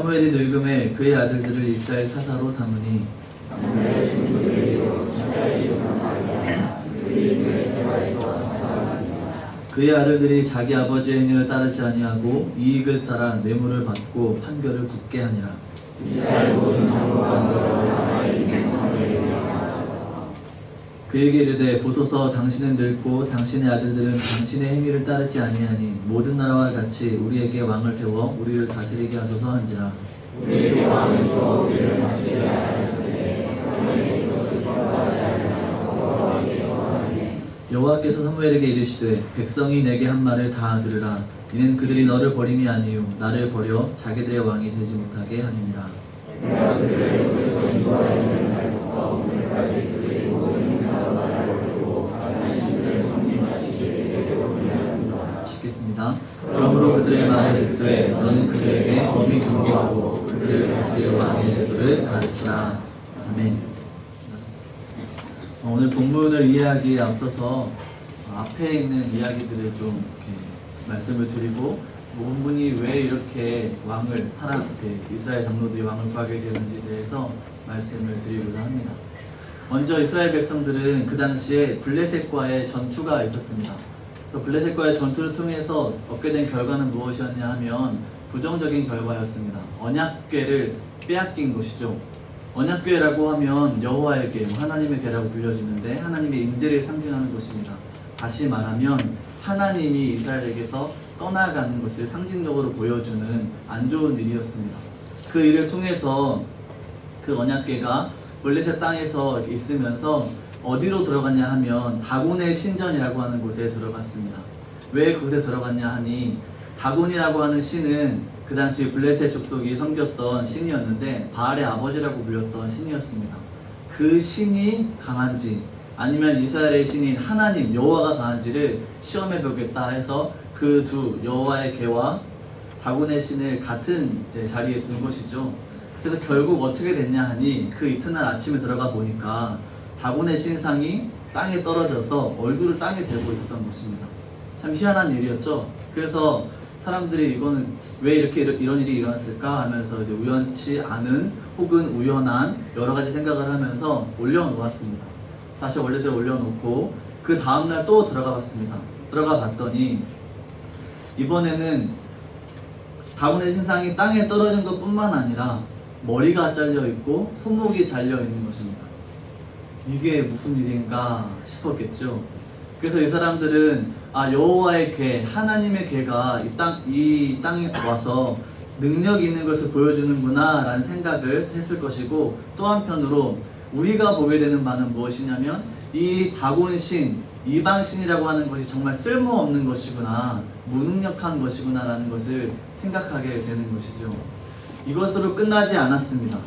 사무엘이 늙음에 그의 아들들을 이스라엘 사사로 삼으니 그의 아들들이 자기 아버지의 행위를 따르지 아니하고 이익을 따라 뇌물을 받고 판결을 굳게 하니라. 그에게 이르되 보소서 당신은 늙고 당신의 아들들은 당신의 행위를 따르지 아니하니 모든 나라와 같이 우리에게 왕을 세워 우리를 다스리게 하소서 한지라. 우리에게 왕을 주어 우리를 다스리게 하였으되 그들에게 이것을 평가하지 아니하며 여호와께 영원하니. 여호와께서 사무엘에게 이르시되 백성이 내게 한 말을 다 들으라. 이는 그들이 너를 버림이 아니요 나를 버려 자기들의 왕이 되지 못하게 함이니라. 내가 그들의 옆에서 인도하였는 날부터 오늘까지 그들이 모든 행사와 나를 버리고 다른 신들을 섬김하시게 되었느니라. 읽겠습니다. 그러므로 그들의 말을 듣되 너는 그들에게 엄히 경고하고 그들을 다스릴 왕의 제도를 가르치라. 아멘. 오늘 본문을 이해하기에 앞서서 앞에 있는 이야기들을 좀 이렇게 말씀을 드리고 본문이 왜 이렇게 왕을 이스라엘 장로들이 왕을 구하게 되었는지에 대해서 말씀을 드리고자 합니다. 먼저 이스라엘 백성들은 그 당시에 블레셋과의 전투가 있었습니다. 그래서 블레셋과의 전투를 통해서 얻게 된 결과는 무엇이었냐 하면 부정적인 결과였습니다. 언약궤를 빼앗긴 것이죠. 언약궤라고 하면 여호와의 궤, 하나님의 궤라고 불려지는데 하나님의 임재를 상징하는 것입니다. 다시 말하면 하나님이 이스라엘에게서 떠나가는 것을 상징적으로 보여주는 안 좋은 일이었습니다. 그 일을 통해서 그 언약궤가 블레셋 땅에서 이렇게 있으면서 어디로 들어갔냐 하면 다곤의 신전이라고 하는 곳에 들어갔습니다. 왜 그곳에 들어갔냐 하니 다곤이라고 하는 신은 그 당시 블레셋 족속이 섬겼던 신이었는데 바알의 아버지라고 불렸던 신이었습니다. 그 신이 강한지 아니면 이스라엘의 신인 하나님 여호와가 강한지를 시험해 보겠다 해서 그 두 여호와의 궤와 다곤의 신을 같은 자리에 둔 것이죠. 그래서 결국 어떻게 됐냐 하니 그 이튿날 아침에 들어가 보니까 다곤의 신상이 땅에 떨어져서 얼굴을 땅에 대고 있었던 것입니다. 참 희한한 일이었죠. 그래서 사람들이 이거는 왜 이런 일이 일어났을까 하면서 이제 우연치 않은 혹은 우연한 여러 가지 생각을 하면서 올려놓았습니다. 다시 원래대로 올려놓고 그 다음날 또 들어가 봤습니다. 들어가 봤더니 이번에는 다곤의 신상이 땅에 떨어진 것 뿐만 아니라 머리가 잘려 있고 손목이 잘려 있는 것입니다. 이게 무슨 일인가 싶었겠죠. 그래서 이 사람들은 여호와의 궤, 하나님의 궤가 이 땅에 와서 능력 있는 것을 보여주는구나 라는 생각을 했을 것이고, 또 한편으로 우리가 보게 되는 바는 무엇이냐면 이 다곤신, 이방신이라고 하는 것이 정말 쓸모없는 것이구나, 무능력한 것이구나 라는 것을 생각하게 되는 것이죠. 이것으로 끝나지 않았습니다.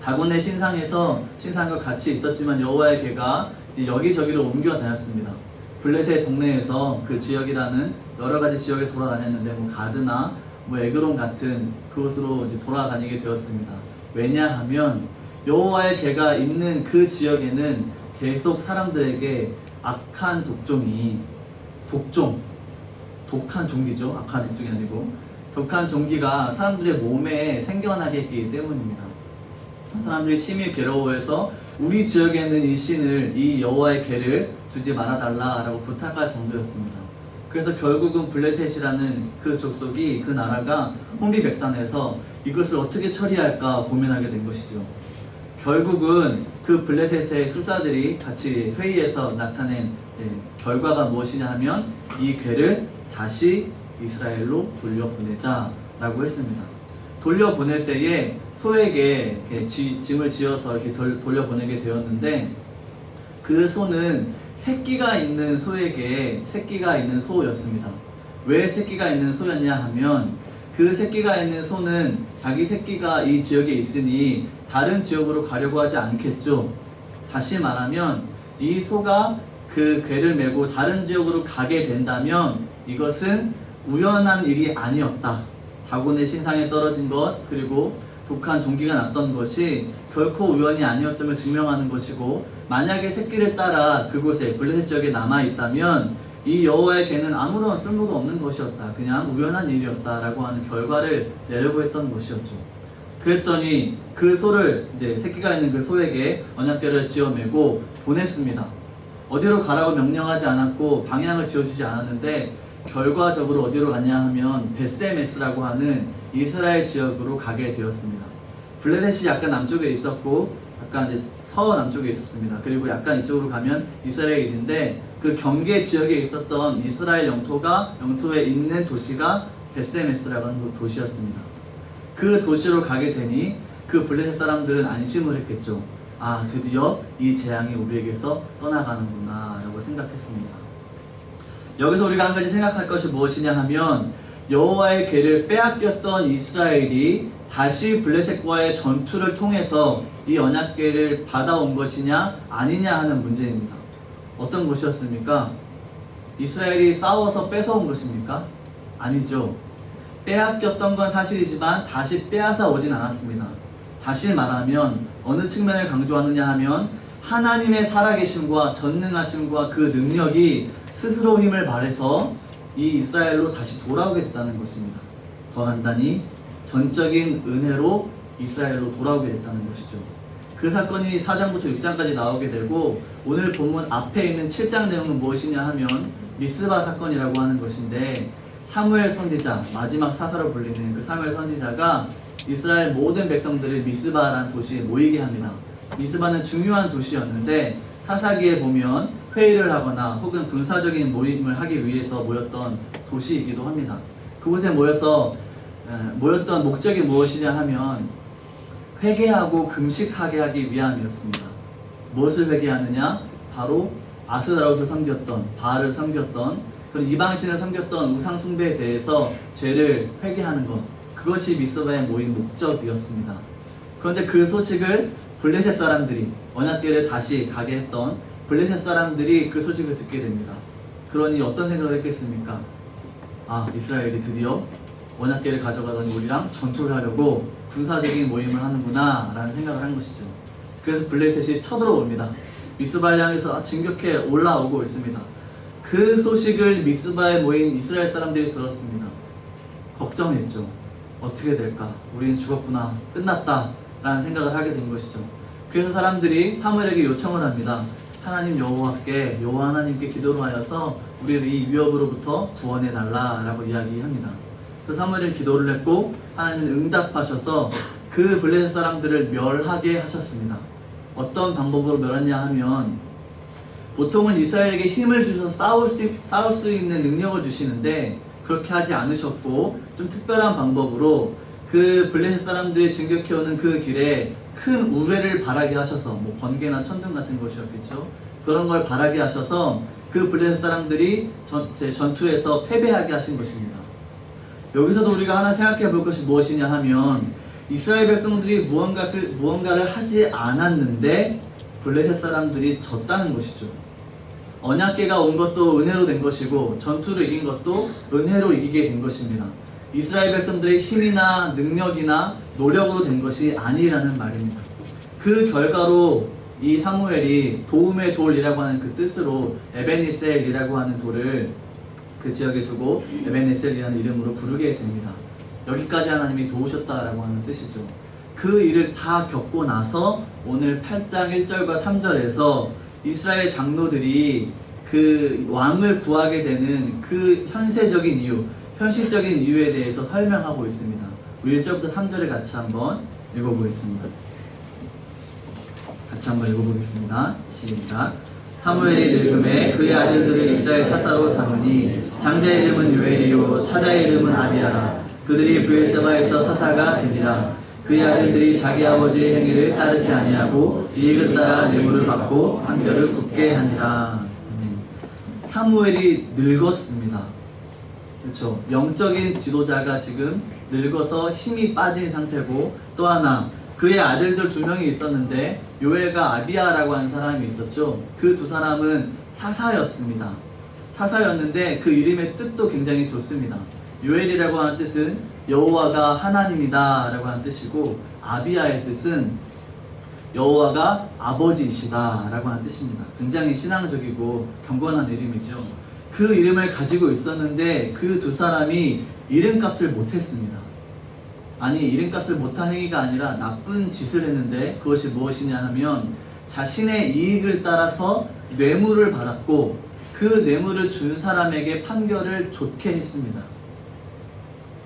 다곤의 신상과 같이 있었지만 여호와의 궤가 이제 여기저기로 옮겨 다녔습니다. 블레셋 동네에서 그 지역이라는 여러 가지 지역에 돌아다녔는데 가드나 에그론 같은 그곳으로 이제 돌아다니게 되었습니다. 왜냐하면 여호와의 궤가 있는 그 지역에는 계속 사람들에게 악한 독한 종기죠. 악한 독종이 아니고 독한 종기가 사람들의 몸에 생겨나게 했기 때문입니다. 사람들이 심히 괴로워해서 우리 지역에 있는 이 신을, 이 여호와의 궤를 두지 말아달라라고 부탁할 정도였습니다. 그래서 결국은 블레셋이라는 그 족속이, 그 나라가 혼비백산해서 이것을 어떻게 처리할까 고민하게 된 것이죠. 결국은 그 블레셋의 술사들이 같이 회의에서 나타낸 결과가 무엇이냐 하면 이 궤를 다시 이스라엘로 돌려보내자라고 했습니다. 돌려보낼 때에 소에게 이렇게 짐을 지어서 이렇게 돌려보내게 되었는데, 그 소는 새끼가 있는 소였습니다. 왜 새끼가 있는 소였냐 하면 그 새끼가 있는 소는 자기 새끼가 이 지역에 있으니 다른 지역으로 가려고 하지 않겠죠. 다시 말하면 이 소가 그 궤를 메고 다른 지역으로 가게 된다면 이것은 우연한 일이 아니었다. 다곤의 신상에 떨어진 것, 그리고 독한 종기가 났던 것이 결코 우연이 아니었음을 증명하는 것이고, 만약에 새끼를 따라 그곳에 블레셋 지역에 남아있다면 이 여호와의 개는 아무런 쓸모가 없는 것이었다. 그냥 우연한 일이었다라고 하는 결과를 내려고 했던 것이었죠. 그랬더니 그 소를 이제 새끼가 있는 그 소에게 언약궤를 지어매고 보냈습니다. 어디로 가라고 명령하지 않았고 방향을 지어주지 않았는데 결과적으로 어디로 갔냐 하면 베세메스라고 하는 이스라엘 지역으로 가게 되었습니다. 블레셋이 약간 남쪽에 있었고 약간 이제 서남쪽에 있었습니다. 그리고 약간 이쪽으로 가면 이스라엘인데 그 경계 지역에 있었던 이스라엘 영토에 있는 도시가 베세메스라고 하는 도시였습니다. 그 도시로 가게 되니 그 블레셋 사람들은 안심을 했겠죠. 아, 드디어 이 재앙이 우리에게서 떠나가는구나 라고 생각했습니다. 여기서 우리가 한 가지 생각할 것이 무엇이냐 하면 여호와의 궤를 빼앗겼던 이스라엘이 다시 블레셋과의 전투를 통해서 이 언약궤를 받아온 것이냐 아니냐 하는 문제입니다. 어떤 것이었습니까? 이스라엘이 싸워서 뺏어온 것입니까? 아니죠. 빼앗겼던 건 사실이지만 다시 빼앗아 오진 않았습니다. 다시 말하면 어느 측면을 강조하느냐 하면 하나님의 살아계심과 전능하심과 그 능력이 스스로 힘을 발해서 이 이스라엘로 다시 돌아오게 됐다는 것입니다. 더 간단히 전적인 은혜로 이스라엘로 돌아오게 됐다는 것이죠. 그 사건이 4장부터 6장까지 나오게 되고 오늘 본문 앞에 있는 7장 내용은 무엇이냐 하면 미스바 사건이라고 하는 것인데 사무엘 선지자, 마지막 사사로 불리는 그 사무엘 선지자가 이스라엘 모든 백성들을 미스바라는 도시에 모이게 합니다. 미스바는 중요한 도시였는데 사사기에 보면 회의를 하거나 혹은 군사적인 모임을 하기 위해서 모였던 도시이기도 합니다. 그곳에 모였던 목적이 무엇이냐 하면 회개하고 금식하게 하기 위함이었습니다. 무엇을 회개하느냐? 바로 아스다롯을 섬겼던, 바알을 섬겼던, 그런 이방신을 섬겼던 우상 숭배에 대해서 죄를 회개하는 것, 그것이 미스바의 모임 목적이었습니다. 그런데 그 소식을 블레셋 사람들이, 언약궤를 다시 가게 했던 블레셋 사람들이 그 소식을 듣게 됩니다. 그러니 어떤 생각을 했겠습니까? 아, 이스라엘이 드디어 언약궤를 가져가던 우리랑 전투를 하려고 군사적인 모임을 하는구나 라는 생각을 한 것이죠. 그래서 블레셋이 쳐들어옵니다. 미스바를 향해서 진격해 올라오고 있습니다. 그 소식을 미스바에 모인 이스라엘 사람들이 들었습니다. 걱정했죠. 어떻게 될까? 우리는 죽었구나. 끝났다. 라는 생각을 하게 된 것이죠. 그래서 사람들이 사무엘에게 요청을 합니다. 하나님 여호와 하나님께 기도로 하여서 우리를 이 위협으로부터 구원해 달라 라고 이야기합니다. 그 사무엘은 기도를 했고 하나님은 응답하셔서 그 블레셋 사람들을 멸하게 하셨습니다. 어떤 방법으로 멸했냐 하면 보통은 이스라엘에게 힘을 주셔서 싸울 수 있는 능력을 주시는데 그렇게 하지 않으셨고 좀 특별한 방법으로 그 블레셋 사람들이 진격해오는 그 길에 큰 우레를 바라게 하셔서 뭐 번개나 천둥 같은 것이었겠죠. 그런 걸 바라게 하셔서 그 블레셋 사람들이 전투에서 패배하게 하신 것입니다. 여기서도 우리가 하나 생각해 볼 것이 무엇이냐 하면 이스라엘 백성들이 무언가를 하지 않았는데 블레셋 사람들이 졌다는 것이죠. 언약궤가 온 것도 은혜로 된 것이고 전투를 이긴 것도 은혜로 이기게 된 것입니다. 이스라엘 백성들의 힘이나 능력이나 노력으로 된 것이 아니라는 말입니다. 그 결과로 이 사무엘이 도움의 돌이라고 하는 그 뜻으로 에베니셀이라고 하는 돌을 그 지역에 두고 에베네셀이라는 이름으로 부르게 됩니다. 여기까지 하나님이 도우셨다라고 하는 뜻이죠. 그 일을 다 겪고 나서 오늘 8장 1절과 3절에서 이스라엘 장로들이 그 왕을 구하게 되는 그 현세적인 이유, 현실적인 이유에 대해서 설명하고 있습니다. 우리 1절부터 3절을 같이 한번 읽어보겠습니다. 시작. 사무엘이 늙음에 그의 아들들을 이스라엘 사사로 삼으니 장자의 이름은 요엘이요 차자의 이름은 아비야라. 그들이 브엘세바에서 사사가 되니라. 그의 아들들이 자기 아버지의 행위를 따르지 아니하고 이익을 따라 뇌물을 받고 판결을 굽게 하니라. 사무엘이 늙었습니다. 그렇죠. 영적인 지도자가 지금 늙어서 힘이 빠진 상태고, 또 하나 그의 아들들 2명이 있었는데 요엘과 아비야라고 하는 사람이 있었죠. 그 두 사람은 사사였습니다. 사사였는데 그 이름의 뜻도 굉장히 좋습니다. 요엘이라고 하는 뜻은 여호와가 하나님이다 라고 하는 뜻이고, 아비야의 뜻은 여호와가 아버지이시다 라고 하는 뜻입니다. 굉장히 신앙적이고 경건한 이름이죠. 그 이름을 가지고 있었는데 그 두 사람이 이름값을 못했습니다. 아니, 이름값을 못한 행위가 아니라 나쁜 짓을 했는데 그것이 무엇이냐 하면 자신의 이익을 따라서 뇌물을 받았고 그 뇌물을 준 사람에게 판결을 좋게 했습니다.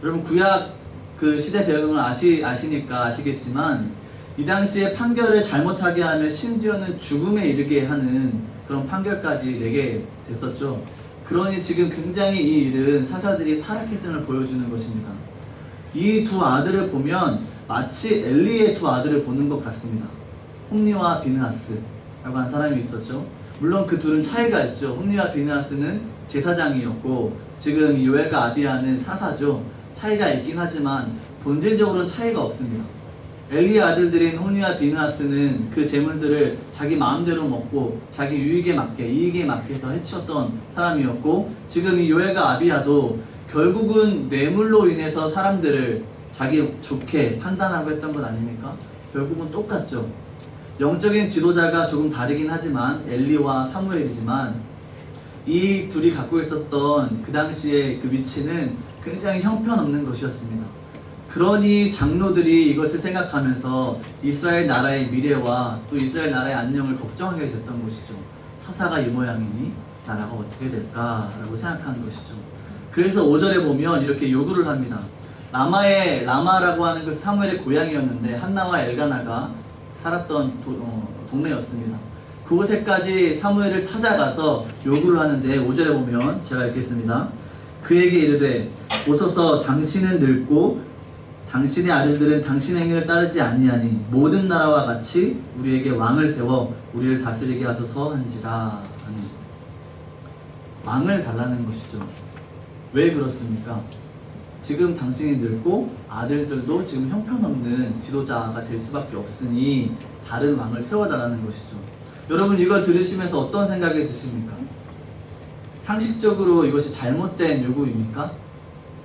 여러분, 구약 그 시대 배경을 아시니까 아시겠지만 이 당시에 판결을 잘못하게 하면 심지어는 죽음에 이르게 하는 그런 판결까지 내게 됐었죠. 그러니 지금 굉장히 이 일은 사사들이 타락했음을 보여주는 것입니다. 이 두 아들을 보면 마치 엘리의 두 아들을 보는 것 같습니다. 홈리와 비느하스라고 한 사람이 있었죠. 물론 그 둘은 차이가 있죠. 홈리와 비느하스는 제사장이었고 지금 이 요엘과 아비야는 사사죠. 차이가 있긴 하지만 본질적으로는 차이가 없습니다. 엘리의 아들들인 홈리와 비느하스는 그 재물들을 자기 마음대로 먹고 자기 이익에 맞게 해서 해치웠던 사람이었고 지금 이 요엘과 아비야도 결국은 뇌물로 인해서 사람들을 자기 좋게 판단하고 했던 것 아닙니까? 결국은 똑같죠. 영적인 지도자가 조금 다르긴 하지만 엘리와 사무엘이지만 이 둘이 갖고 있었던 그 당시의 그 위치는 굉장히 형편없는 것이었습니다. 그러니 장로들이 이것을 생각하면서 이스라엘 나라의 미래와 또 이스라엘 나라의 안녕을 걱정하게 됐던 것이죠. 사사가 이 모양이니 나라가 어떻게 될까라고 생각하는 것이죠. 그래서 5절에 보면 이렇게 요구를 합니다. 라마라고 하는 그 사무엘의 고향이었는데 한나와 엘가나가 살았던 동네였습니다. 그곳에까지 사무엘을 찾아가서 요구를 하는데 5절에 보면 제가 읽겠습니다. 그에게 이르되 오소서 당신은 늙고 당신의 아들들은 당신의 행위를 따르지 아니하니 모든 나라와 같이 우리에게 왕을 세워 우리를 다스리게 하소서 한지라. 왕을 달라는 것이죠. 왜 그렇습니까? 지금 당신이 늙고 아들들도 지금 형편없는 지도자가 될 수밖에 없으니 다른 왕을 세워달라는 것이죠. 여러분, 이걸 들으시면서 어떤 생각이 드십니까? 상식적으로 이것이 잘못된 요구입니까?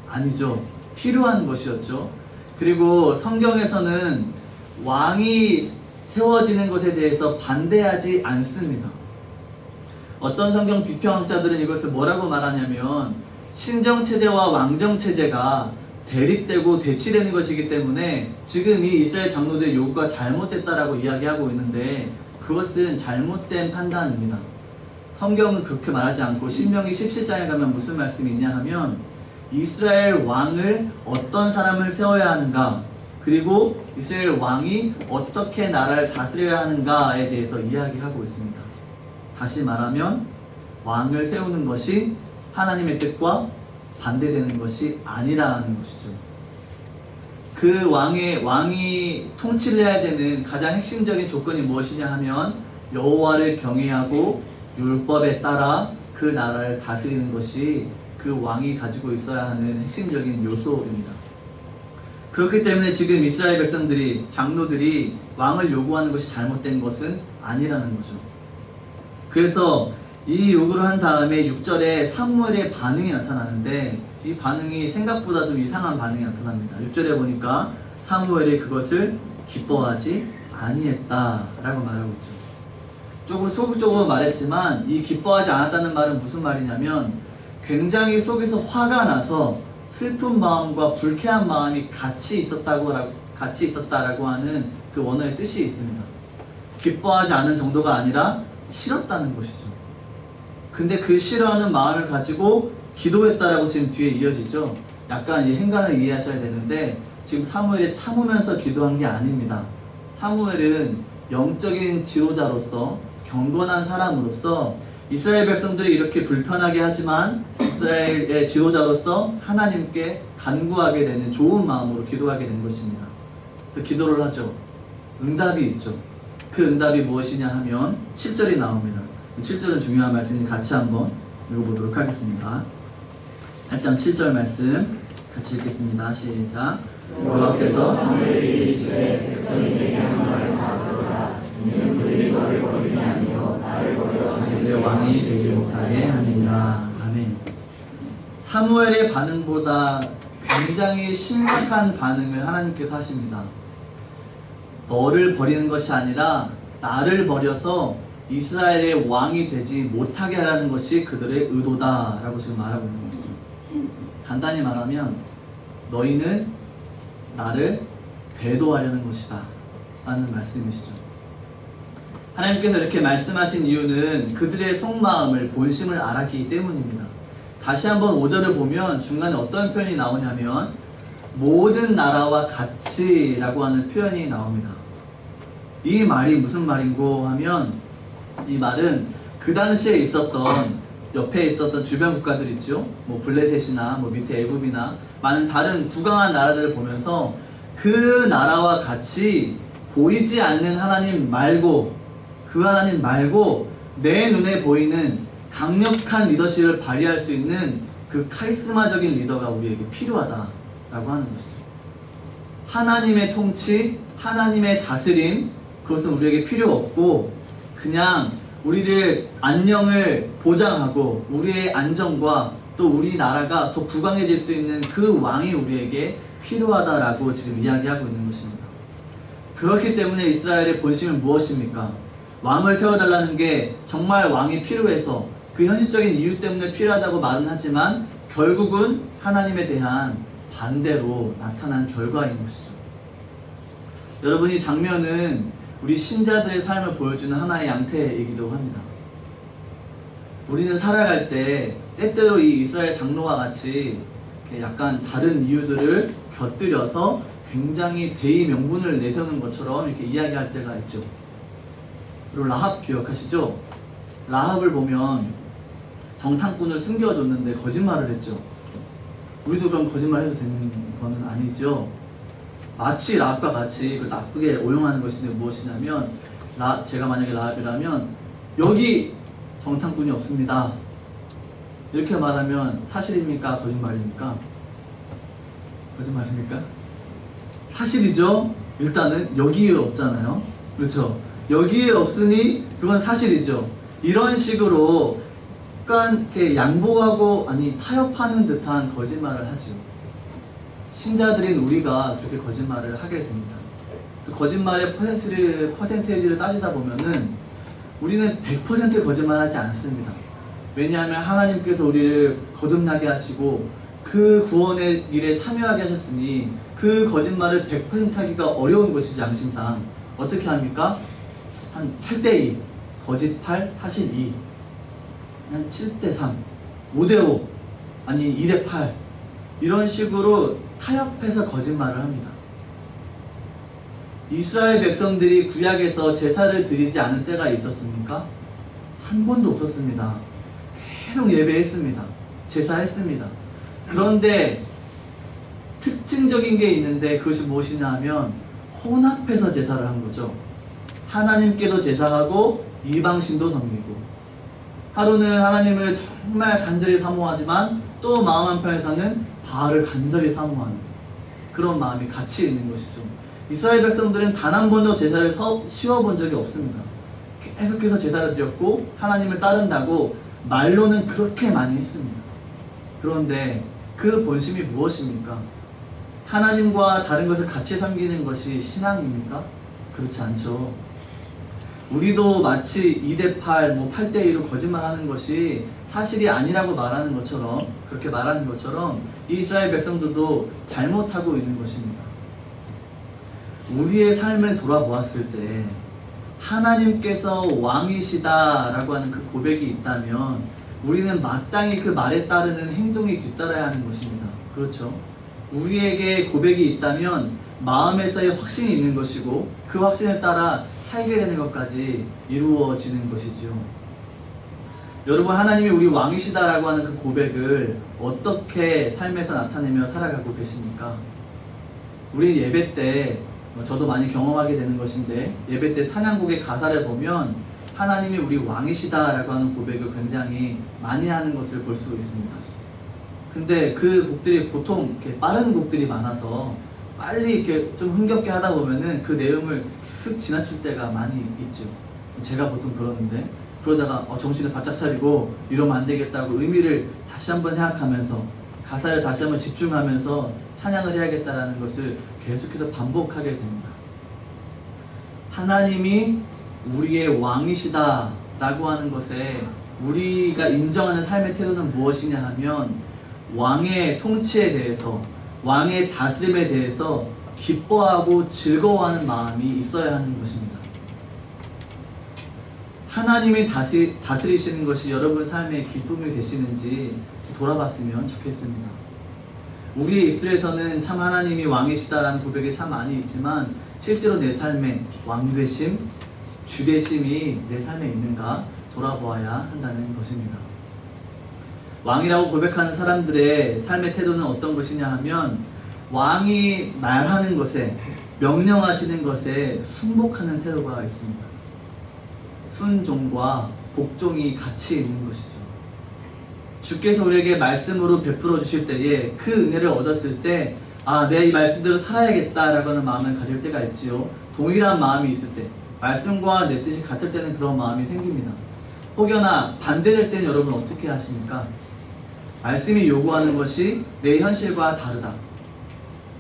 아니죠. 필요한 것이었죠. 그리고 성경에서는 왕이 세워지는 것에 대해서 반대하지 않습니다. 어떤 성경 비평학자들은 이것을 뭐라고 말하냐면 신정체제와 왕정체제가 대립되고 대치되는 것이기 때문에 지금 이 이스라엘 장로들의 요구가 잘못됐다라고 이야기하고 있는데 그것은 잘못된 판단입니다. 성경은 그렇게 말하지 않고 신명기 17장에 가면 무슨 말씀이 있냐 하면 이스라엘 왕을 어떤 사람을 세워야 하는가, 그리고 이스라엘 왕이 어떻게 나라를 다스려야 하는가에 대해서 이야기하고 있습니다. 다시 말하면 왕을 세우는 것이 하나님의 뜻과 반대되는 것이 아니라는 것이죠. 그 왕이 통치를 해야 되는 가장 핵심적인 조건이 무엇이냐 하면 여호와를 경외하고 율법에 따라 그 나라를 다스리는 것이 그 왕이 가지고 있어야 하는 핵심적인 요소입니다. 그렇기 때문에 지금 이스라엘 백성들이, 장로들이 왕을 요구하는 것이 잘못된 것은 아니라는 거죠. 그래서 이 요구를 한 다음에 6절에 사무엘의 반응이 나타나는데 이 반응이 생각보다 좀 이상한 반응이 나타납니다. 6절에 보니까 사무엘이 그것을 기뻐하지 아니했다라고 말하고 있죠. 조금 소극적으로 말했지만 이 기뻐하지 않았다는 말은 무슨 말이냐면 굉장히 속에서 화가 나서 슬픈 마음과 불쾌한 마음이 같이 있었다라고 하는 그 원어의 뜻이 있습니다. 기뻐하지 않은 정도가 아니라 싫었다는 것이죠. 근데 그 싫어하는 마음을 가지고 기도했다라고 지금 뒤에 이어지죠. 약간 이 행간을 이해하셔야 되는데 지금 사무엘이 참으면서 기도한 게 아닙니다. 사무엘은 영적인 지도자로서 경건한 사람으로서 이스라엘 백성들이 이렇게 불편하게 하지만 이스라엘의 지도자로서 하나님께 간구하게 되는 좋은 마음으로 기도하게 된 것입니다. 그래서 기도를 하죠. 응답이 있죠. 그 응답이 무엇이냐 하면 7절이 나옵니다. 7절은 중요한 말씀이니 같이 한번 읽어보도록 하겠습니다. 8장 7절 말씀 같이 읽겠습니다. 시작. 여호와께서 사무엘에게 이르시되 백성이 내게 한 말을 다 들어라. 이는 그들이 너를 버리니 아니요 나를 버려 자기들의 왕이 되지 못하게 하느니라. 아멘. 사무엘의 반응보다 굉장히 심각한 반응을 하나님께서 하십니다. 너를 버리는 것이 아니라 나를 버려서 이스라엘의 왕이 되지 못하게 하라는 것이 그들의 의도다라고 지금 말하고 있는 것이죠. 간단히 말하면 너희는 나를 배도하려는 것이다 라는 말씀이시죠. 하나님께서 이렇게 말씀하신 이유는 그들의 속마음을, 본심을 알았기 때문입니다. 다시 한번 5절을 보면 중간에 어떤 표현이 나오냐면 모든 나라와 같이 라고 하는 표현이 나옵니다. 이 말이 무슨 말인고 하면, 이 말은 그 당시에 있었던 옆에 있었던 주변 국가들 있죠. 뭐 블레셋이나 뭐 밑에 애굽이나 많은 다른 부강한 나라들을 보면서 그 나라와 같이 보이지 않는 하나님 말고, 그 하나님 말고 내 눈에 보이는 강력한 리더십을 발휘할 수 있는 그 카리스마적인 리더가 우리에게 필요하다라고 하는 것이죠. 하나님의 통치, 하나님의 다스림, 그것은 우리에게 필요 없고 그냥 우리를 안녕을 보장하고 우리의 안정과 또 우리나라가 더 부강해질 수 있는 그 왕이 우리에게 필요하다라고 지금 이야기하고 있는 것입니다. 그렇기 때문에 이스라엘의 본심은 무엇입니까? 왕을 세워달라는 게 정말 왕이 필요해서 그 현실적인 이유 때문에 필요하다고 말은 하지만 결국은 하나님에 대한 반대로 나타난 결과인 것이죠. 여러분, 이 장면은 우리 신자들의 삶을 보여주는 하나의 양태이기도 합니다. 우리는 살아갈 때 때때로 이 이스라엘 장로와 같이 이렇게 약간 다른 이유들을 곁들여서 굉장히 대의 명분을 내세우는 것처럼 이렇게 이야기할 때가 있죠. 그리고 라합 기억하시죠? 라합을 보면 정탐꾼을 숨겨줬는데 거짓말을 했죠. 우리도 그럼 거짓말 해도 되는 거는 아니죠. 마치 라합과 같이 나쁘게 오용하는 것인데 무엇이냐면, 제가 만약에 라합이라면 여기 정탐꾼이 없습니다 이렇게 말하면 사실입니까? 거짓말입니까? 거짓말입니까? 사실이죠. 일단은 여기에 없잖아요. 그렇죠? 여기에 없으니 그건 사실이죠. 이런 식으로 약간 이렇게 양보하고 타협하는 듯한 거짓말을 하죠. 신자들인 우리가 그렇게 거짓말을 하게 됩니다. 그 거짓말의 퍼센테이지를 따지다 보면은 우리는 100% 거짓말하지 않습니다. 왜냐하면 하나님께서 우리를 거듭나게 하시고 그 구원의 일에 참여하게 하셨으니 그 거짓말을 100% 하기가 어려운 것이지. 양심상 어떻게 합니까? 한 8대2, 거짓 8, 사실 2, 한 7대3, 5대5, 아니 2대8 이런 식으로 타협해서 거짓말을 합니다. 이스라엘 백성들이 구약에서 제사를 드리지 않은 때가 있었습니까? 한 번도 없었습니다. 계속 예배했습니다. 제사했습니다. 그런데 특징적인 게 있는데 그것이 무엇이냐 하면 혼합해서 제사를 한 거죠. 하나님께도 제사하고 이방신도 섬기고, 하루는 하나님을 정말 간절히 사모하지만 또 마음 한편에서는 바알을 간절히 사모하는 그런 마음이 같이 있는 것이죠. 이스라엘 백성들은 단 한 번도 제사를 쉬어본 적이 없습니다. 계속해서 제사를 드렸고 하나님을 따른다고 말로는 그렇게 많이 했습니다. 그런데 그 본심이 무엇입니까? 하나님과 다른 것을 같이 섬기는 것이 신앙입니까? 그렇지 않죠. 우리도 마치 2대8, 8대2로 거짓말하는 것이 사실이 아니라고 말하는 것처럼, 그렇게 말하는 것처럼 이 이스라엘 백성들도 잘못하고 있는 것입니다. 우리의 삶을 돌아보았을 때 하나님께서 왕이시다라고 하는 그 고백이 있다면 우리는 마땅히 그 말에 따르는 행동이 뒤따라야 하는 것입니다. 그렇죠? 우리에게 고백이 있다면 마음에서의 확신이 있는 것이고 그 확신을 따라 살게 되는 것까지 이루어지는 것이지요. 여러분, 하나님이 우리 왕이시다라고 하는 그 고백을 어떻게 삶에서 나타내며 살아가고 계십니까? 우리 예배 때 저도 많이 경험하게 되는 것인데, 예배 때 찬양곡의 가사를 보면 하나님이 우리 왕이시다라고 하는 고백을 굉장히 많이 하는 것을 볼 수 있습니다. 근데 그 곡들이 보통 이렇게 빠른 곡들이 많아서 빨리 이렇게 좀 흥겹게 하다 보면은 그 내용을 쓱 지나칠 때가 많이 있죠. 제가 보통 그러는데, 그러다가 정신을 바짝 차리고 이러면 안 되겠다고 의미를 다시 한번 생각하면서 가사를 다시 한번 집중하면서 찬양을 해야겠다라는 것을 계속해서 반복하게 됩니다. 하나님이 우리의 왕이시다 라고 하는 것에 우리가 인정하는 삶의 태도는 무엇이냐 하면 왕의 통치에 대해서, 왕의 다스림에 대해서 기뻐하고 즐거워하는 마음이 있어야 하는 것입니다. 하나님이 다스리시는 것이 여러분 삶의 기쁨이 되시는지 돌아봤으면 좋겠습니다. 우리의 입술에서는 참 하나님이 왕이시다라는 고백이 참 많이 있지만 실제로 내 삶에 왕되심, 주되심이 내 삶에 있는가 돌아보아야 한다는 것입니다. 왕이라고 고백하는 사람들의 삶의 태도는 어떤 것이냐 하면 왕이 말하는 것에, 명령하시는 것에 순복하는 태도가 있습니다. 순종과 복종이 같이 있는 것이죠. 주께서 우리에게 말씀으로 베풀어 주실 때에 그 은혜를 얻었을 때 내가 이 말씀대로 살아야겠다라고 하는 마음을 가질 때가 있지요. 동일한 마음이 있을 때, 말씀과 내 뜻이 같을 때는 그런 마음이 생깁니다. 혹여나 반대될 때는 여러분 어떻게 하십니까? 말씀이 요구하는 것이 내 현실과 다르다.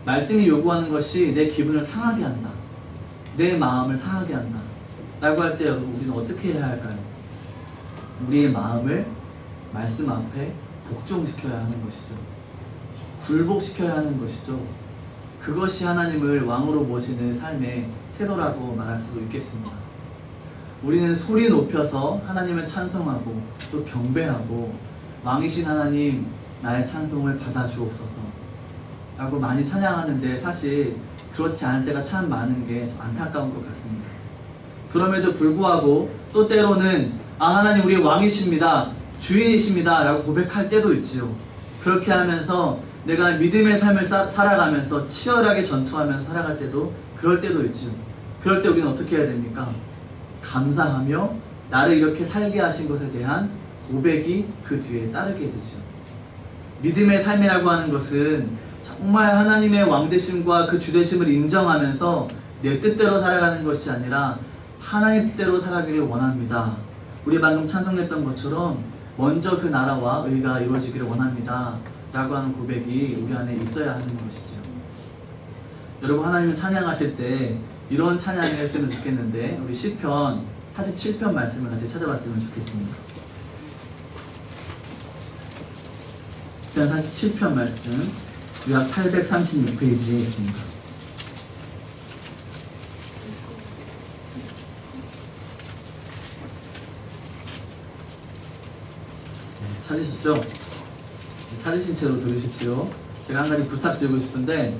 말씀이 요구하는 것이 내 기분을 상하게 한다. 내 마음을 상하게 한다. 라고 할 때 여러분 우리는 어떻게 해야 할까요? 우리의 마음을 말씀 앞에 복종시켜야 하는 것이죠. 굴복시켜야 하는 것이죠. 그것이 하나님을 왕으로 모시는 삶의 태도라고 말할 수 있겠습니다. 우리는 소리 높여서 하나님을 찬송하고 또 경배하고 왕이신 하나님 나의 찬송을 받아주옵소서 라고 많이 찬양하는데 사실 그렇지 않을 때가 참 많은 게 안타까운 것 같습니다. 그럼에도 불구하고 또 때로는 하나님 우리 왕이십니다, 주인이십니다 라고 고백할 때도 있지요. 그렇게 하면서 내가 믿음의 삶을 살아가면서 치열하게 전투하면서 살아갈 때도 그럴 때도 있지요. 그럴 때 우리는 어떻게 해야 됩니까? 감사하며 나를 이렇게 살게 하신 것에 대한 고백이 그 뒤에 따르게 되죠. 믿음의 삶이라고 하는 것은 정말 하나님의 왕되심과 그 주되심을 인정하면서 내 뜻대로 살아가는 것이 아니라 하나님 뜻대로 살아가기를 원합니다. 우리 방금 찬송했던 것처럼 먼저 그 나라와 의가 이루어지기를 원합니다 라고 하는 고백이 우리 안에 있어야 하는 것이죠. 여러분 하나님을 찬양하실 때 이런 찬양을 했으면 좋겠는데 우리 시편 47편 말씀을 같이 찾아봤으면 좋겠습니다. 시편 47편 말씀 구약 836페이지에 있습니다. 찾으셨죠? 찾으신 채로 들으십시오. 제가 한 가지 부탁드리고 싶은데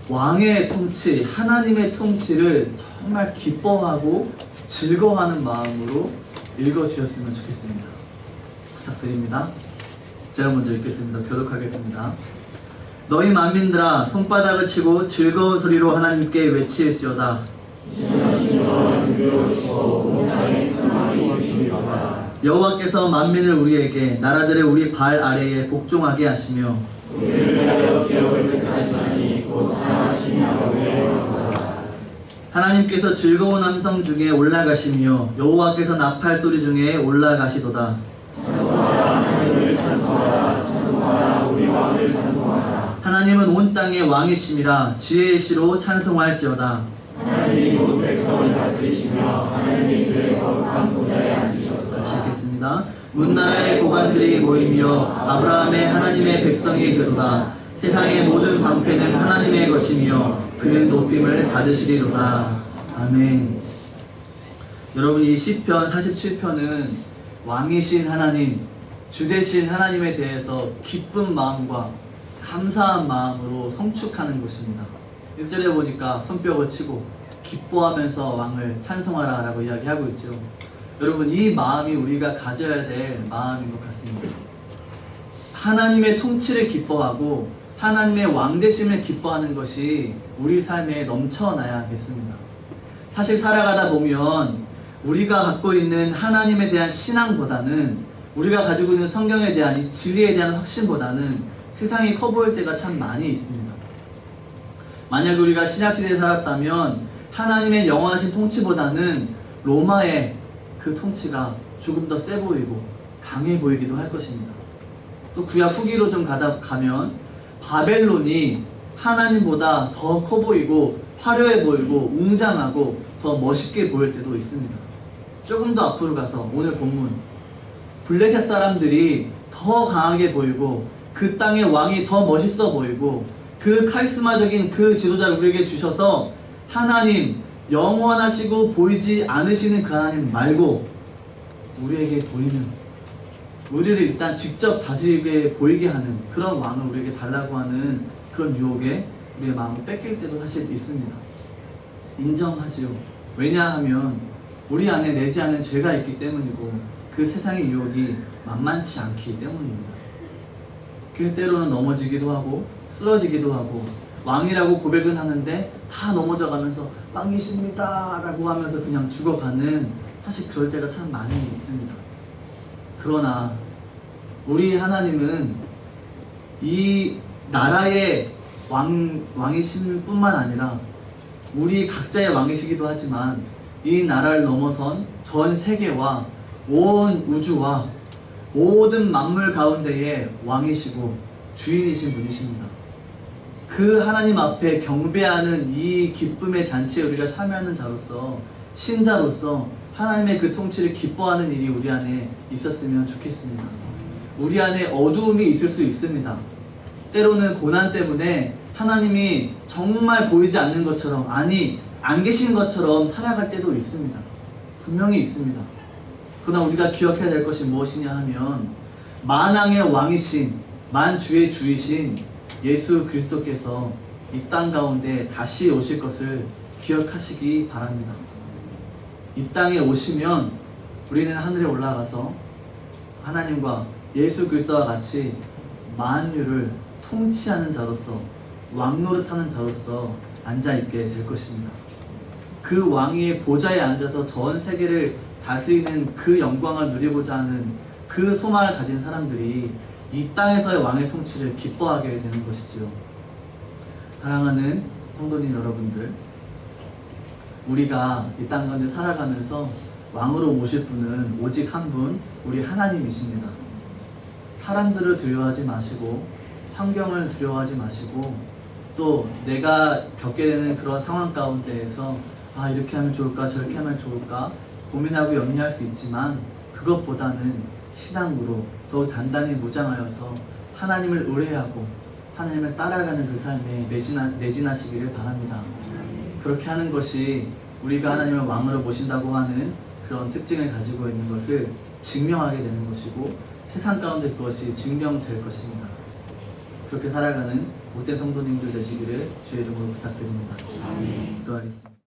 왕의 통치, 하나님의 통치를 정말 기뻐하고 즐거워하는 마음으로 읽어주셨으면 좋겠습니다. 부탁드립니다. 제가 먼저 읽겠습니다. 교독하겠습니다. 너희 만민들아 손바닥을 치고 즐거운 소리로 하나님께 외칠지어다. 여호와께서 만민을 우리에게 나라들을 우리 발 아래에 복종하게 하시며 하나님께서 즐거운 함성 중에 올라가시며 여호와께서 나팔 소리 중에 올라가시도다. 하나님은 온 땅의 왕이심이라 지혜의 시로 찬송할지어다. 하나님이 온 백성을 다스리시며 하나님이 그의 거룩한 보좌에 앉으셨다. 같이 읽겠습니다. 문나라의 고관들이 모이며 아브라함의 하나님의 백성이 되도다. 세상의 모든 방패는 하나님의 것이며 그는 높임을 받으시리로다. 아멘. 여러분 이 시편 47편은 왕이신 하나님, 주되신 하나님에 대해서 기쁜 마음과 감사한 마음으로 송축하는 것입니다. 1절에 보니까 손뼉을 치고 기뻐하면서 왕을 찬송하라 라고 이야기하고 있죠. 여러분 이 마음이 우리가 가져야 될 마음인 것 같습니다. 하나님의 통치를 기뻐하고 하나님의 왕되심을 기뻐하는 것이 우리 삶에 넘쳐나야겠습니다. 사실 살아가다 보면 우리가 갖고 있는 하나님에 대한 신앙보다는 우리가 가지고 있는 성경에 대한 이 진리에 대한 확신보다는 세상이 커 보일 때가 참 많이 있습니다. 만약 우리가 신약시대에 살았다면 하나님의 영원하신 통치보다는 로마의 그 통치가 조금 더 세 보이고 강해 보이기도 할 것입니다. 또 구약 후기로 좀 가면 바벨론이 하나님보다 더 커 보이고 화려해 보이고 웅장하고 더 멋있게 보일 때도 있습니다. 조금 더 앞으로 가서 오늘 본문 블레셋 사람들이 더 강하게 보이고 그 땅의 왕이 더 멋있어 보이고 그 카리스마적인 그 지도자를 우리에게 주셔서 하나님, 영원하시고 보이지 않으시는 그 하나님 말고 우리에게 보이는, 우리를 일단 직접 다스리게 보이게 하는 그런 왕을 우리에게 달라고 하는 그런 유혹에 우리의 마음을 뺏길 때도 사실 있습니다. 인정하지요. 왜냐하면 우리 안에 내지 않은 죄가 있기 때문이고 그 세상의 유혹이 만만치 않기 때문입니다. 그래서 때로는 넘어지기도 하고 쓰러지기도 하고 왕이라고 고백은 하는데 다 넘어져가면서 왕이십니다 라고 하면서 그냥 죽어가는, 사실 그럴 때가 참 많이 있습니다. 그러나 우리 하나님은 이 나라의 왕이신 뿐만 아니라 우리 각자의 왕이시기도 하지만 이 나라를 넘어선 전 세계와 온 우주와 모든 만물 가운데의 왕이시고 주인이신 분이십니다. 그 하나님 앞에 경배하는 이 기쁨의 잔치에 우리가 참여하는 자로서, 신자로서 하나님의 그 통치를 기뻐하는 일이 우리 안에 있었으면 좋겠습니다. 우리 안에 어두움이 있을 수 있습니다. 때로는 고난 때문에 하나님이 정말 보이지 않는 것처럼, 아니 안 계신 것처럼 살아갈 때도 있습니다. 분명히 있습니다. 그러나 우리가 기억해야 될 것이 무엇이냐 하면 만왕의 왕이신, 만주의 주이신 예수 그리스도께서 이 땅 가운데 다시 오실 것을 기억하시기 바랍니다. 이 땅에 오시면 우리는 하늘에 올라가서 하나님과 예수 그리스도와 같이 만유를 통치하는 자로서, 왕노릇하는 자로서 앉아있게 될 것입니다. 그 왕의 보좌에 앉아서 전 세계를 다스리는 그 영광을 누리고자 하는 그 소망을 가진 사람들이 이 땅에서의 왕의 통치를 기뻐하게 되는 것이지요. 사랑하는 성도님 여러분들, 우리가 이 땅 가운데 살아가면서 왕으로 모실 분은 오직 한 분, 우리 하나님이십니다. 사람들을 두려워하지 마시고 환경을 두려워하지 마시고 또 내가 겪게 되는 그런 상황 가운데에서 이렇게 하면 좋을까 저렇게 하면 좋을까 고민하고 염려할 수 있지만 그것보다는 신앙으로 더욱 단단히 무장하여서 하나님을 의뢰하고 하나님을 따라가는 그 삶에 매진하시기를 바랍니다. 그렇게 하는 것이 우리가 하나님을 왕으로 모신다고 하는 그런 특징을 가지고 있는 것을 증명하게 되는 것이고 세상 가운데 그것이 증명될 것입니다. 그렇게 살아가는 못된 성도님들 되시기를 주의 이름으로 부탁드립니다. 기도하겠습니다.